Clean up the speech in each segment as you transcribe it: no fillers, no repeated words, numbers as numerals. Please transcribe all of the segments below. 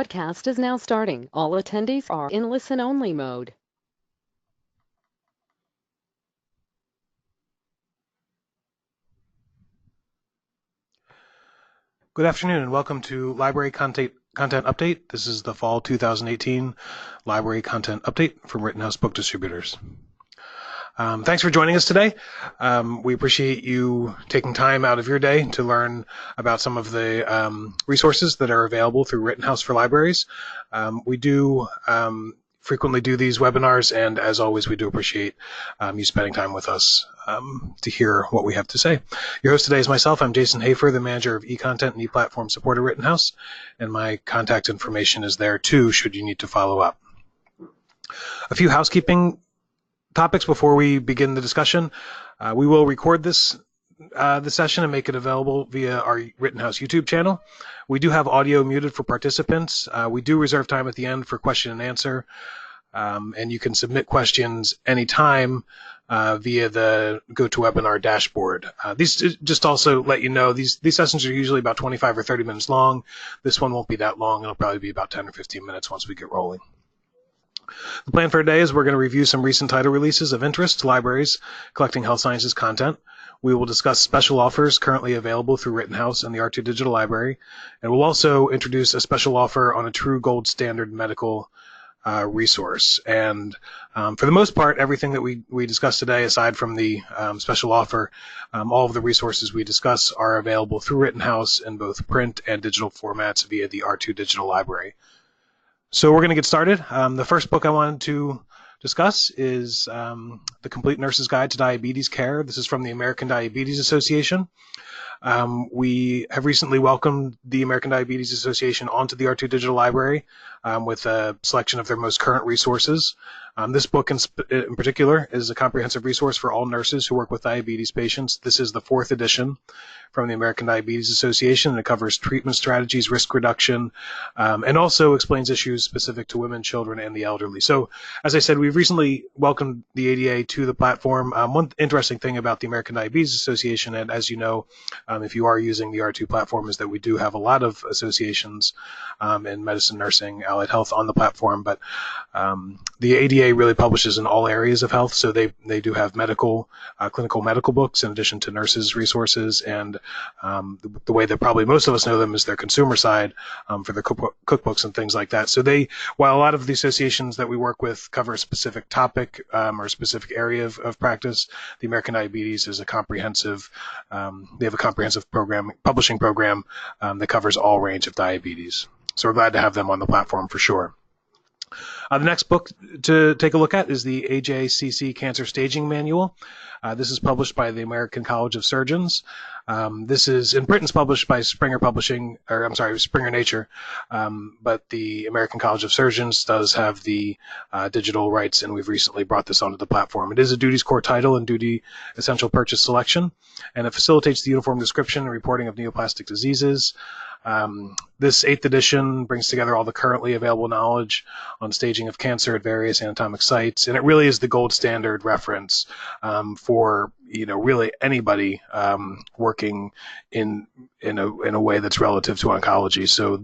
Podcast is now starting. All attendees are in listen-only mode. Good afternoon and welcome to Library Content Update. This is the Fall 2018 Library Content Update from Rittenhouse Book Distributors. Thanks for joining us today. We appreciate you taking time out of your day to learn about some of the resources that are available through Rittenhouse for libraries. We do frequently do these webinars, and as always, we do appreciate you spending time with us to hear what we have to say. Your host today is myself. I'm Jason Hafer, the manager of e-content and e-platform support at Rittenhouse, and my contact information is there too should you need to follow up. A few housekeeping topics before we begin the discussion. We will record this session and make it available via our Rittenhouse YouTube channel. We do have audio muted for participants. We do reserve time at the end for question and answer, and you can submit questions anytime via the GoToWebinar dashboard. These just also let you know, these sessions are usually about 25 or 30 minutes long. This one won't be that long. It'll probably be about 10 or 15 minutes once we get rolling. The plan for today is we're going to review some recent title releases of interest to libraries collecting health sciences content. We will discuss special offers currently available through Rittenhouse and the R2 Digital Library, and we'll also introduce a special offer on a true gold standard medical resource. And for the most part, everything that we discuss today, aside from the special offer, all of the resources we discuss are available through Rittenhouse in both print and digital formats via the R2 Digital Library. So we're going to get started. The first book I wanted to discuss is The Complete Nurse's Guide to Diabetes Care. This is from the American Diabetes Association. We have recently welcomed the American Diabetes Association onto the R2 Digital Library with a selection of their most current resources. This book in particular is a comprehensive resource for all nurses who work with diabetes patients. This is the 4th edition from the American Diabetes Association, and it covers treatment strategies, risk reduction, and also explains issues specific to women, children, and the elderly. So, as I said, we've recently welcomed the ADA to the platform. One interesting thing about the American Diabetes Association, and as you know, if you are using the R2 platform, is that we do have a lot of associations in medicine, nursing, allied health on the platform, but the ADA really publishes in all areas of health, so they do have clinical medical books in addition to nurses resources, and the way that probably most of us know them is their consumer side for the cookbooks and things like that. So while a lot of the associations that we work with cover a specific topic or a specific area of practice, the American Diabetes is a comprehensive, they have a comprehensive publishing program that covers all range of diabetes. So we're glad to have them on the platform for sure. The next book to take a look at is the AJCC Cancer Staging Manual. This is published by the American College of Surgeons. This is in print. It's published by Springer Nature, but the American College of Surgeons does have the digital rights, and we've recently brought this onto the platform. It is a duties core title and duty essential purchase selection, and it facilitates the uniform description and reporting of neoplastic diseases. This 8th edition brings together all the currently available knowledge on staging of cancer at various anatomic sites, and it really is the gold standard reference for really anybody working in a way that's relative to oncology. So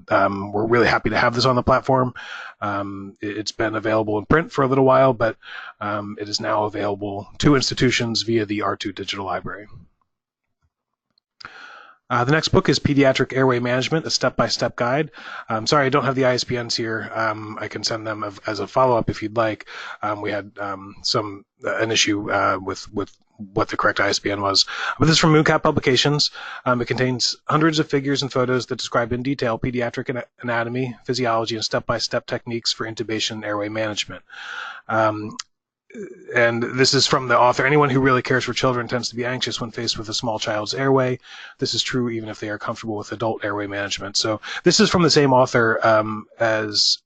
we're really happy to have this on the platform. It's been available in print for a little while, but it is now available to institutions via the R2 Digital Library. The next book is Pediatric Airway Management, a step-by-step guide. Sorry, I don't have the ISBNs here. I can send them as a follow-up if you'd like. We had an issue with what the correct ISBN was. But this is from Mooncat Publications. It contains hundreds of figures and photos that describe in detail pediatric anatomy, physiology, and step-by-step techniques for intubation and airway management. And this is from the author. Anyone who really cares for children tends to be anxious when faced with a small child's airway. This is true even if they are comfortable with adult airway management. So this is from the same author as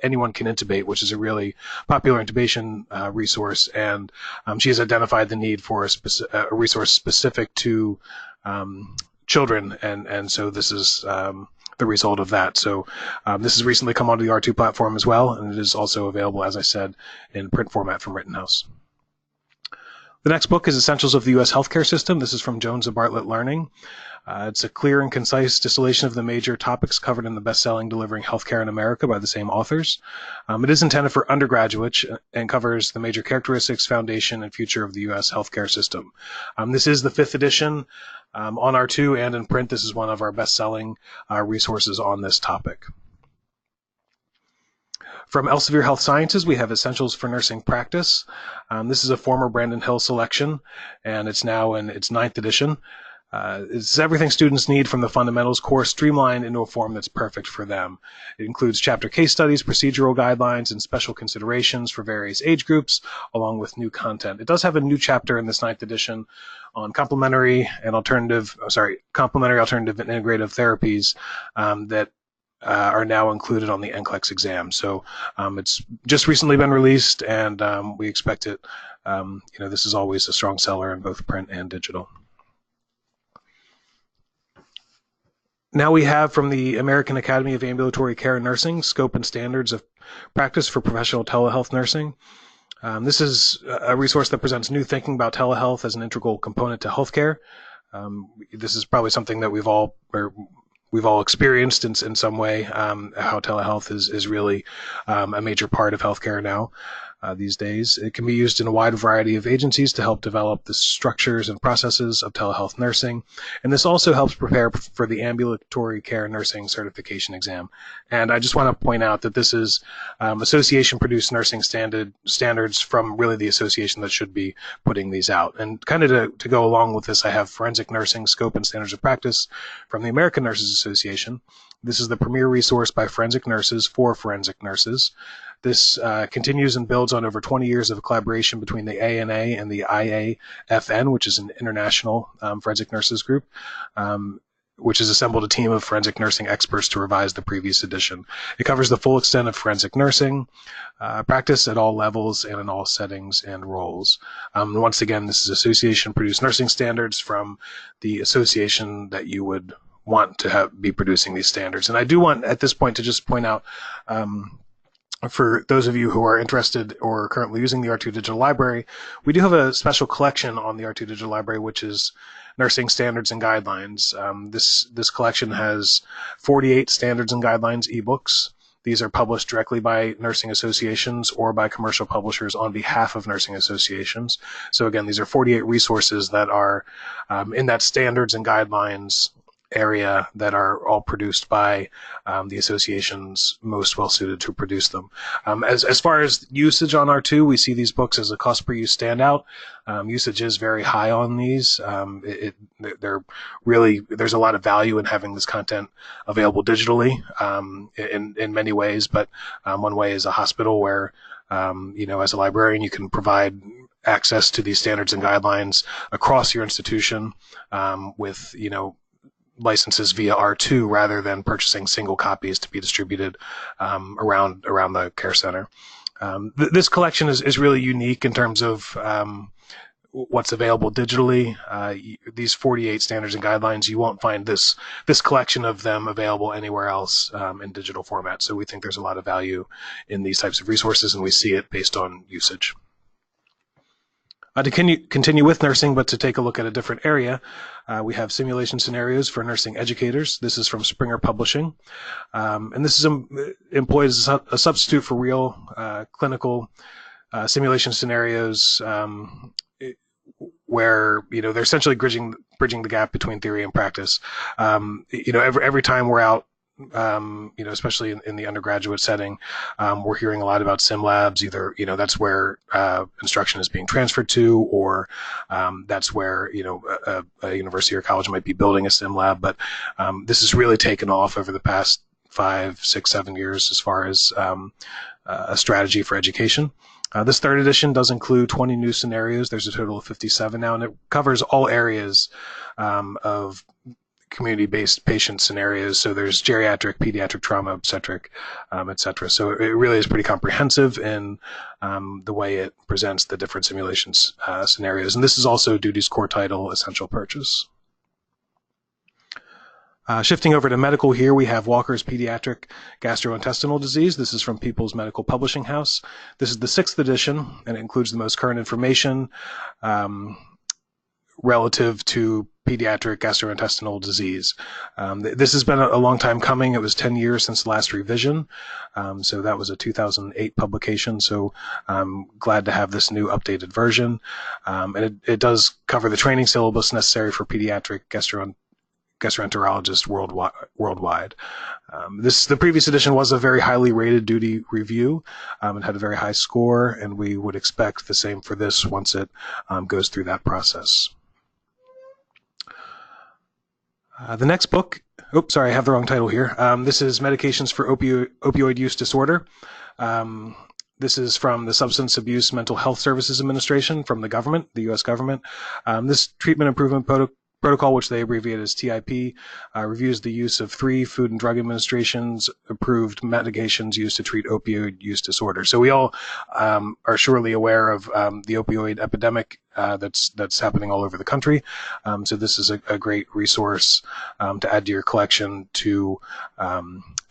Anyone Can Intubate, which is a really popular intubation resource. And she has identified the need for a resource specific to children. And so this is the result of that. So this has recently come onto the R2 platform as well, and it is also available, as I said, in print format from Rittenhouse. The next book is Essentials of the U.S. Healthcare System. This is from Jones and Bartlett Learning. It's a clear and concise distillation of the major topics covered in the best-selling Delivering Healthcare in America by the same authors. It is intended for undergraduates and covers the major characteristics, foundation, and future of the U.S. healthcare system. This is the 5th edition on R2 and in print. This is one of our best-selling resources on this topic. From Elsevier Health Sciences, we have Essentials for Nursing Practice. This is a former Brandon Hill selection, and it's now in its 9th edition. It's everything students need from the fundamentals course streamlined into a form that's perfect for them. It includes chapter case studies, procedural guidelines, and special considerations for various age groups, along with new content. It does have a new chapter in this 9th edition on complementary alternative and integrative therapies that are now included on the NCLEX exam. So it's just recently been released, and we expect it. This is always a strong seller in both print and digital. Now we have from the American Academy of Ambulatory Care and Nursing, Scope and Standards of Practice for Professional Telehealth Nursing. This is a resource that presents new thinking about telehealth as an integral component to healthcare. This is probably something that we've all experienced in some way, how telehealth is really a major part of healthcare now these days. It can be used in a wide variety of agencies to help develop the structures and processes of telehealth nursing. And this also helps prepare for the ambulatory care nursing certification exam. And I just want to point out that this is association-produced nursing standards from really the association that should be putting these out. And kind of to go along with this, I have Forensic Nursing Scope and Standards of Practice from the American Nurses Association. This is the premier resource by forensic nurses for forensic nurses. This continues and builds on over 20 years of collaboration between the ANA and the IAFN, which is an international forensic nurses group, which has assembled a team of forensic nursing experts to revise the previous edition. It covers the full extent of forensic nursing practice at all levels and in all settings and roles. Once again, this is association-produced nursing standards from the association that you would want to be producing these standards. And I do want at this point to just point out, for those of you who are interested or currently using the R2 Digital Library, we do have a special collection on the R2 Digital Library, which is Nursing Standards and Guidelines. This collection has 48 standards and guidelines ebooks. These are published directly by nursing associations or by commercial publishers on behalf of nursing associations. So again, these are 48 resources that are in that standards and guidelines area that are all produced by the associations most well suited to produce them. As far as usage on R2, we see these books as a cost per use standout. Usage is very high on these. There's a lot of value in having this content available digitally in many ways, but one way is a hospital where as a librarian you can provide access to these standards and guidelines across your institution with licenses via R2 rather than purchasing single copies to be distributed around the care center. This collection is really unique in terms of what's available digitally. These 48 standards and guidelines, you won't find this collection of them available anywhere else in digital format. So we think there's a lot of value in these types of resources, and we see it based on usage. To continue with nursing, but to take a look at a different area, we have simulation scenarios for nursing educators. This is from Springer Publishing, and this is employed as a substitute for real clinical simulation scenarios, where they're essentially bridging the gap between theory and practice. Every time we're out, especially in the undergraduate setting, we're hearing a lot about sim labs. Either that's where instruction is being transferred to, or that's where a university or college might be building a sim lab. But this has really taken off over the past 5, 6, 7 years as far as a strategy for education. This 3rd edition does include 20 new scenarios. There's a total of 57 now, and it covers all areas of community-based patient scenarios. So there's geriatric, pediatric, trauma, obstetric, et cetera. So it really is pretty comprehensive in the way it presents the different simulations scenarios. And this is also Duty's core title, Essential Purchase. Shifting over to medical here, we have Walker's Pediatric Gastrointestinal Disease. This is from People's Medical Publishing House. This is the 6th edition, and it includes the most current information relative to pediatric gastrointestinal disease. This has been a long time coming. It was 10 years since the last revision. So that was a 2008 publication. So I'm glad to have this new updated version. And it does cover the training syllabus necessary for pediatric gastroenterologists worldwide. The previous edition was a very highly rated duty review. It had a very high score, and we would expect the same for this once it goes through that process. The next book, I have the wrong title here. This is Medications for Opioid Use Disorder. This is from the Substance Abuse Mental Health Services Administration from the government, the U.S. government. This treatment improvement protocol, which they abbreviate as TIP, reviews the use of 3 Food and Drug Administration's approved medications used to treat opioid use disorder. So we all are surely aware of the opioid epidemic that's happening all over the country. So this is a great resource to add to your collection to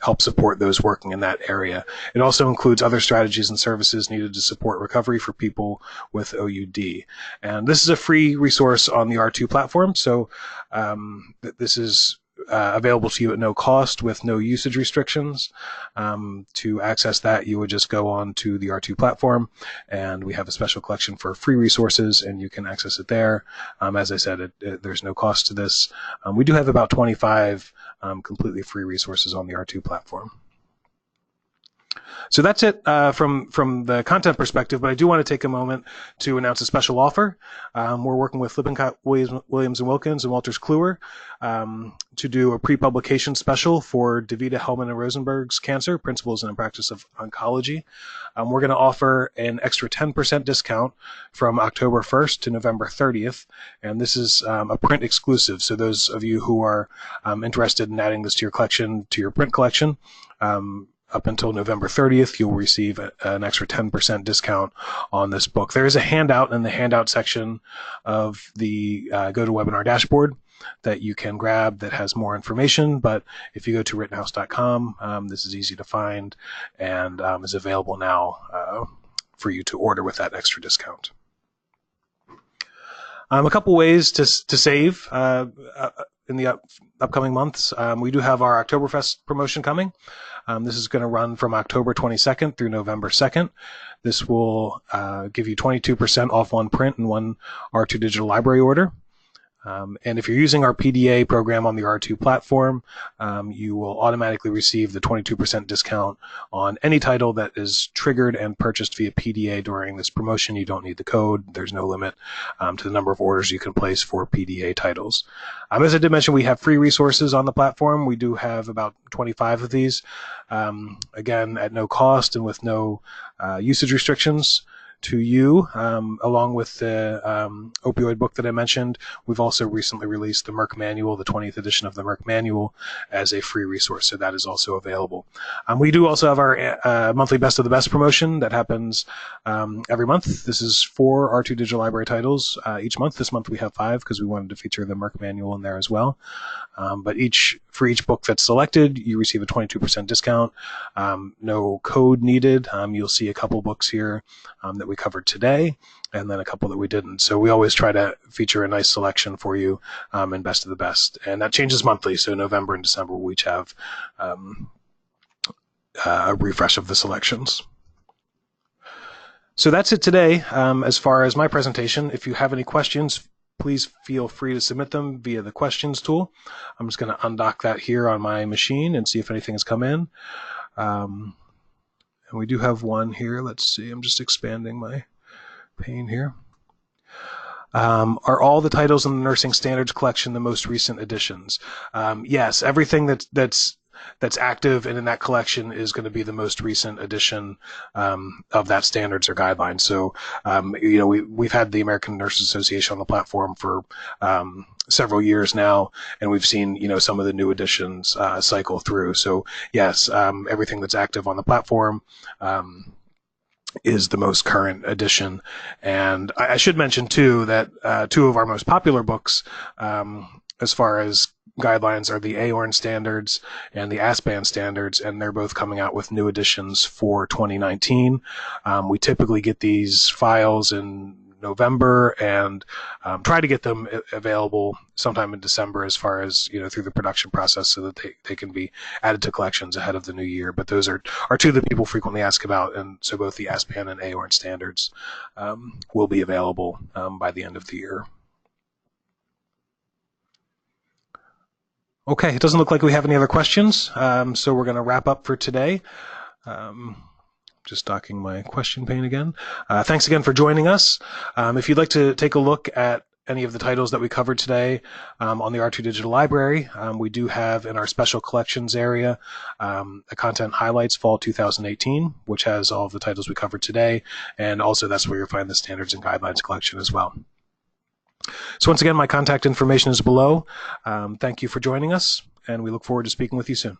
help support those working in that area. It also includes other strategies and services needed to support recovery for people with OUD. And this is a free resource on the R2 platform. So this is available to you at no cost with no usage restrictions. To access that, you would just go on to the R2 platform, and we have a special collection for free resources, and you can access it there. As I said, there's no cost to this. We do have about 25 completely free resources on the R2 platform. So that's it from the content perspective, but I do want to take a moment to announce a special offer. We're working with Lippincott, Williams & Wilkins and Walters Kluwer to do a pre-publication special for DeVita, Hellman, and Rosenberg's Cancer, Principles in the Practice of Oncology. We're going to offer an extra 10% discount from October 1st to November 30th, and this is a print exclusive. So those of you who are interested in adding this to your collection, to your print collection, up until November 30th, you'll receive an extra 10% discount on this book. There is a handout in the handout section of the GoToWebinar dashboard that you can grab that has more information, but if you go to Rittenhouse.com, this is easy to find and is available now for you to order with that extra discount. A couple ways to save in the upcoming months. We do have our Oktoberfest promotion coming. This is going to run from October 22nd through November 2nd. This will give you 22% off one print and one R2 digital library order. And if you're using our PDA program on the R2 platform, you will automatically receive the 22% discount on any title that is triggered and purchased via PDA during this promotion. You don't need the code. There's no limit to the number of orders you can place for PDA titles. As I did mention, we have free resources on the platform. We do have about 25 of these, again, at no cost and with no usage restrictions to you, along with the opioid book that I mentioned. We've also recently released the Merck Manual, the 20th edition of the Merck Manual, as a free resource, so that is also available. We do also have our monthly Best of the Best promotion that happens every month. This is 4 R2 Digital Library titles each month. This month we have 5 because we wanted to feature the Merck Manual in there as well. But for each book that's selected, you receive a 22% discount. No code needed. You'll see a couple books here that we covered today, and then a couple that we didn't. So we always try to feature a nice selection for you in Best of the Best. And that changes monthly. So November and December, we each have a refresh of the selections. So that's it today as far as my presentation. If you have any questions, please feel free to submit them via the questions tool. I'm just going to undock that here on my machine and see if anything has come in. And we do have one here. Let's see. I'm just expanding my pane here. Are all the titles in the Nursing Standards collection the most recent additions? Yes, everything that's active and in that collection is going to be the most recent edition of that standards or guidelines. So, we've had the American Nurses Association on the platform for several years now, and we've seen, some of the new editions cycle through. So, yes, everything that's active on the platform is the most current edition. And I should mention, too, that 2 of our most popular books, as far as guidelines are the AORN standards and the ASBAN standards, and they're both coming out with new editions for 2019. We typically get these files in November and try to get them available sometime in December, as far as, through the production process, so that they can be added to collections ahead of the new year. But those are two that people frequently ask about, and so both the ASBAN and AORN standards will be available by the end of the year. Okay, it doesn't look like we have any other questions, so we're going to wrap up for today. Just docking my question pane again. Thanks again for joining us. If you'd like to take a look at any of the titles that we covered today on the R2 Digital Library, we do have in our special collections area a content highlights fall 2018, which has all of the titles we covered today, and also that's where you'll find the standards and guidelines collection as well. So once again, my contact information is below. Thank you for joining us, and we look forward to speaking with you soon.